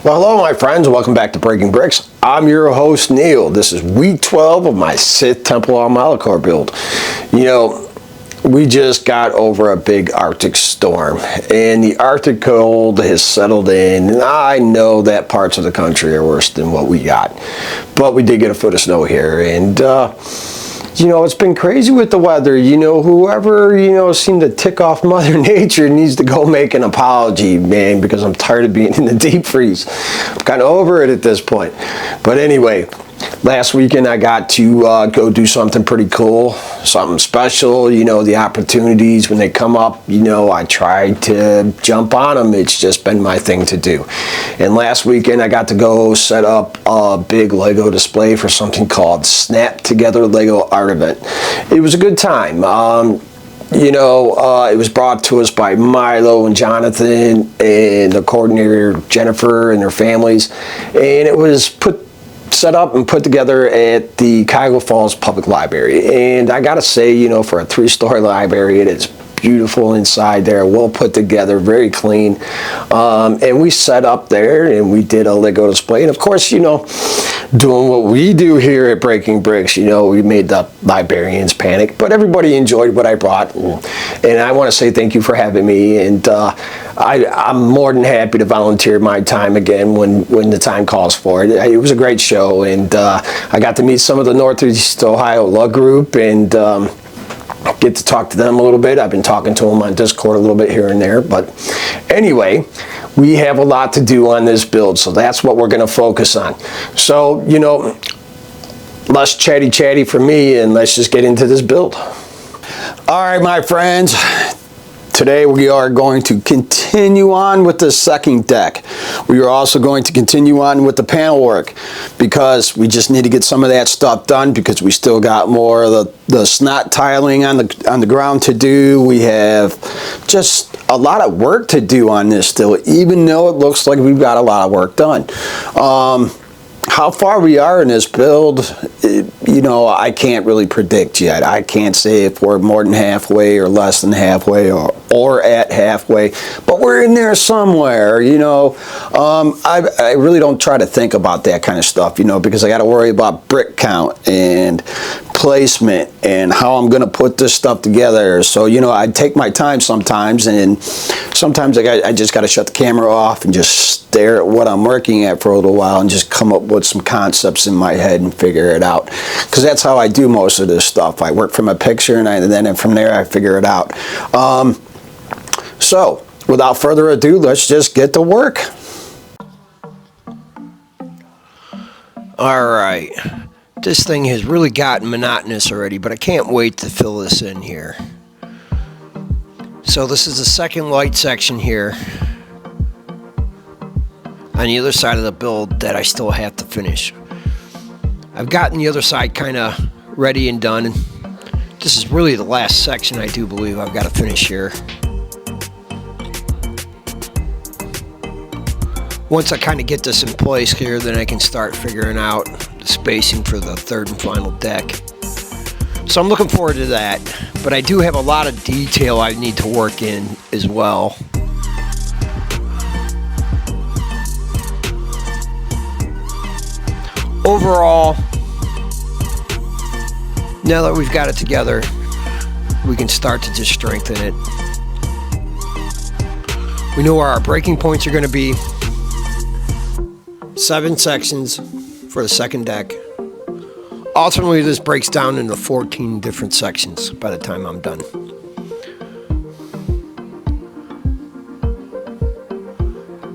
Well, hello, my friends. Welcome back to Breaking Bricks. I'm your host, Neil. This is week 12 of my Sith Temple on Malacore build. You know, we just got over a big Arctic storm, and the Arctic cold has settled in. And I know that parts of the country are worse than what we got, but we did get a foot of snow here, and you know, it's been crazy with the weather. You know, whoever, seemed to tick off Mother Nature needs to go make an apology, man, because I'm tired of being in the deep freeze. I'm kind of over it at this point. But anyway, last weekend I got to go do something pretty cool, something special. You know, the opportunities when they come up, I try to jump on them. It's just been my thing to do. And last weekend I got to go set up a big Lego display for something called Snap Together Lego Art Event. It was a good time. It was brought to us by Milo and Jonathan and the coordinator Jennifer and their families, and it was set up and put together at the Cuyahoga Falls Public Library. And I gotta say, for a 3-story library, it is beautiful inside there, well put together, very clean. And we set up there and we did a Lego display. And of course, doing what we do here at Breaking Bricks, we made the librarians panic, but everybody enjoyed what I brought. And I want to say thank you for having me. And I'm more than happy to volunteer my time again when the time calls for it. It was a great show, and I got to meet some of the Northeast Ohio Lug Group and get to talk to them a little bit. I've been talking to them on Discord a little bit here and there. But anyway, we have a lot to do on this build, so that's what we're going to focus on. So, less chatty for me, and let's just get into this build. All right, my friends. Today we are going to continue on with the second deck. We are also going to continue on with the panel work because we just need to get some of that stuff done because we still got more of the snot tiling on the ground to do. We have just a lot of work to do on this still, even though it looks like we've got a lot of work done. How far we are in this build, I can't really predict yet. I can't say if we're more than halfway or less than halfway or at halfway, but we're in there somewhere, I really don't try to think about that kind of stuff, because I got to worry about brick count and placement and how I'm going to put this stuff together. So, I take my time sometimes, and sometimes I just got to shut the camera off and just stare at what I'm working at for a little while and just come up with some concepts in my head and figure it out. Because that's how I do most of this stuff. I work from a picture and then from there I figure it out. So, without further ado, let's just get to work. Alright, this thing has really gotten monotonous already, but I can't wait to fill this in here. So this is the second light section here on the other side of the build that I still have to finish. I've gotten the other side kind of ready and done. This is really the last section I do believe I've got to finish here. Once I kind of get this in place here, then I can start figuring out the spacing for the third and final deck. So I'm looking forward to that, but I do have a lot of detail I need to work in as well. Overall, now that we've got it together, we can start to just strengthen it. We know where our breaking points are going to be. 7 sections for the second deck. Ultimately, this breaks down into 14 different sections by the time I'm done.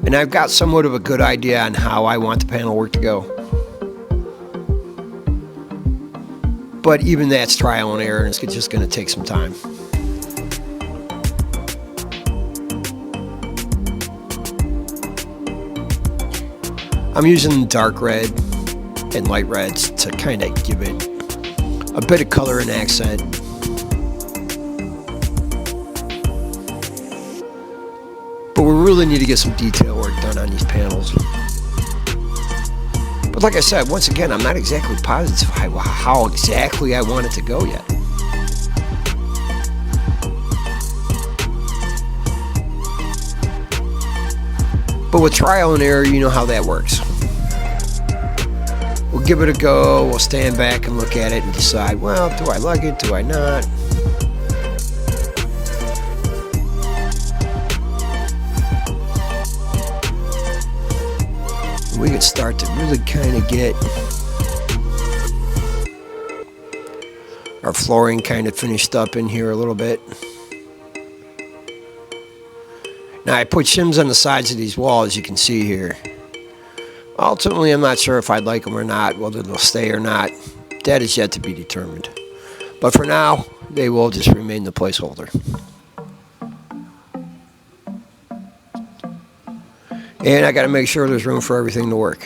And I've got somewhat of a good idea on how I want the panel work to go. But even that's trial and error, and it's just going to take some time. I'm using dark red and light reds to kind of give it a bit of color and accent. But we really need to get some detail work done on these panels. But like I said, once again, I'm not exactly positive how exactly I want it to go yet. But with trial and error, you know how that works. We'll give it a go, we'll stand back and look at it and decide, well, do I like it, do I not? We can start to really kind of get our flooring kind of finished up in here a little bit. Now I put shims on the sides of these walls, you can see here. Ultimately, I'm not sure if I'd like them or not, whether they'll stay or not. That is yet to be determined. But for now, they will just remain the placeholder. And I got to make sure there's room for everything to work.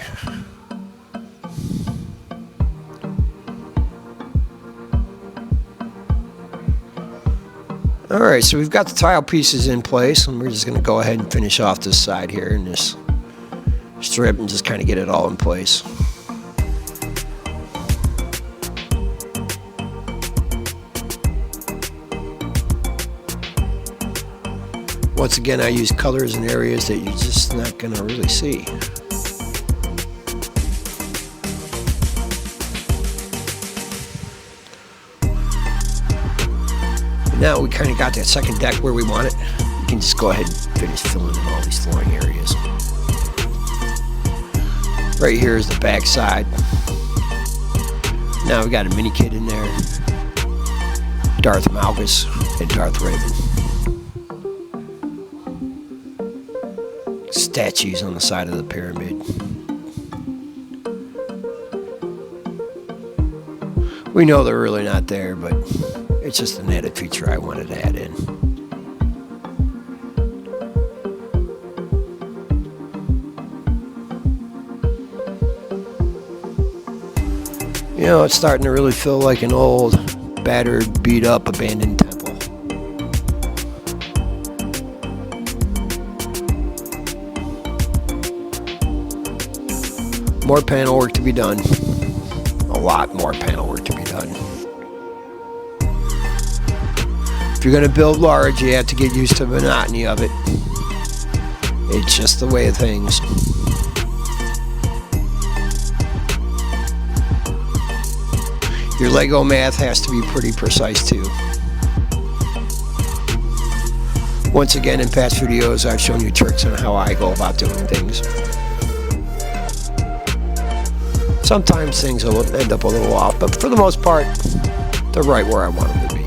Alright, so we've got the tile pieces in place, and we're just going to go ahead and finish off this side here in this strip and just kind of get it all in place. Once again, I use colors in areas that you're just not going to really see. Now we kind of got that second deck where we want it. You can just go ahead and finish filling in all these flooring areas. Right here is the back side. Now we got a mini kit in there. Darth Malgus and Darth Raven. Statues on the side of the pyramid. We know they're really not there, but it's just an added feature I wanted to add in. You know, it's starting to really feel like an old, battered, beat up, abandoned temple. More panel work to be done. A lot more panel work to be done. If you're going to build large, you have to get used to the monotony of it. It's just the way of things. Your Lego math has to be pretty precise too. Once again, in past videos, I've shown you tricks on how I go about doing things. Sometimes things will end up a little off, but for the most part, they're right where I want them to be.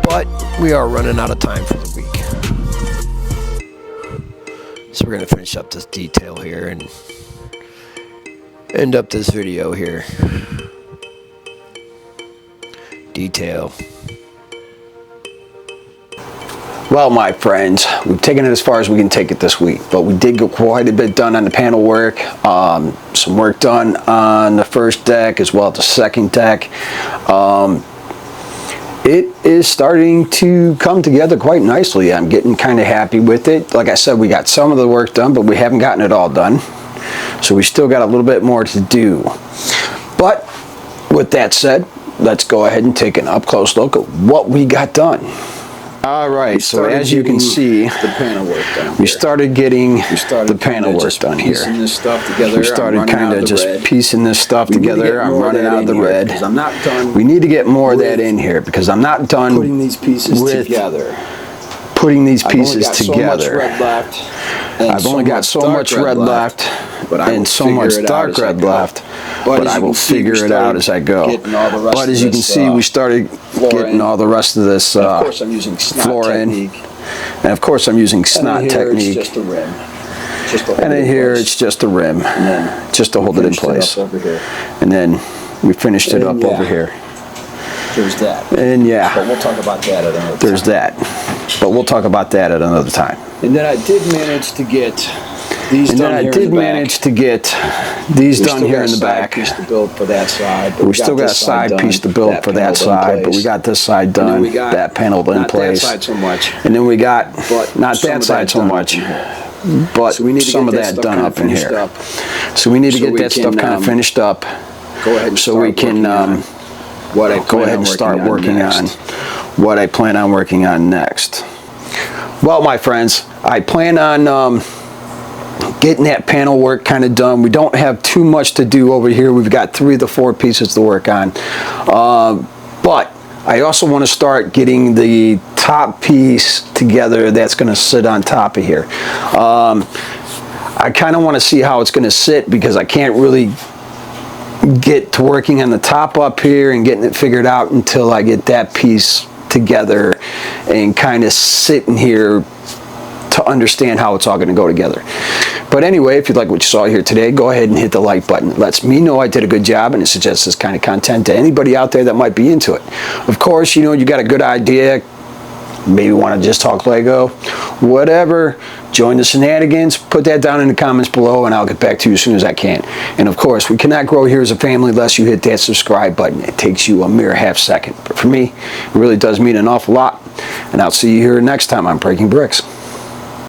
But we are running out of time for the week. So we're going to finish up this detail here and end up this video here. Detail. Well, my friends, we've taken it as far as we can take it this week, but we did get quite a bit done on the panel work. Some work done on the first deck as well as the second deck. It is starting to come together quite nicely. I'm getting kind of happy with it. Like I said, we got some of the work done, but we haven't gotten it all done. So we still got a little bit more to do. But with that said, let's go ahead and take an up-close look at what we got done. All right, so as you can see, the panel work done. We started getting the panel work done here. This stuff together. We started kind of just piecing this stuff together. I'm running out of the red. Because I'm not done. We need to get more of that in here because I'm not done putting these pieces together. Putting these pieces together. I've only got so much red left and so much dark red left, but I will figure it out as I go. But as you can see, we started getting all the rest of this floor in. And of course I'm using snot technique. And then here it's just a rim, just to hold it in place. And then we finished it up over here. There's that. And yeah. But we'll talk about that at another time. There's that. But we'll talk about that at another time. And then I did manage to get these done here in the back. Piece to build for that side. We still got a side piece to build for that side, but we got this side done, that panel in place. Not that side so much. And then we got, not that side so much, but some of that done up in here. So we need to get that stuff kind of finished up so we can go ahead and start working on what I plan on working on next. Well, my friends, I plan on getting that panel work kind of done. We don't have too much to do over here. We've got 3 of the 4 pieces to work on. But I also want to start getting the top piece together that's going to sit on top of here. I kind of want to see how it's going to sit because I can't really get to working on the top up here and getting it figured out until I get that piece together and kind of sitting here to understand how it's all going to go together. But anyway, if you like what you saw here today, go ahead and hit the like button. It lets me know I did a good job, and it suggests this kind of content to anybody out there that might be into it. Of course, you know, you got a good idea, maybe want to just talk Lego, whatever, join the shenanigans, put that down in the comments below, and I'll get back to you as soon as I can. And of course, we cannot grow here as a family unless you hit that subscribe button. It takes you a mere half second. But for me, it really does mean an awful lot. And I'll see you here next time on Breaking Bricks.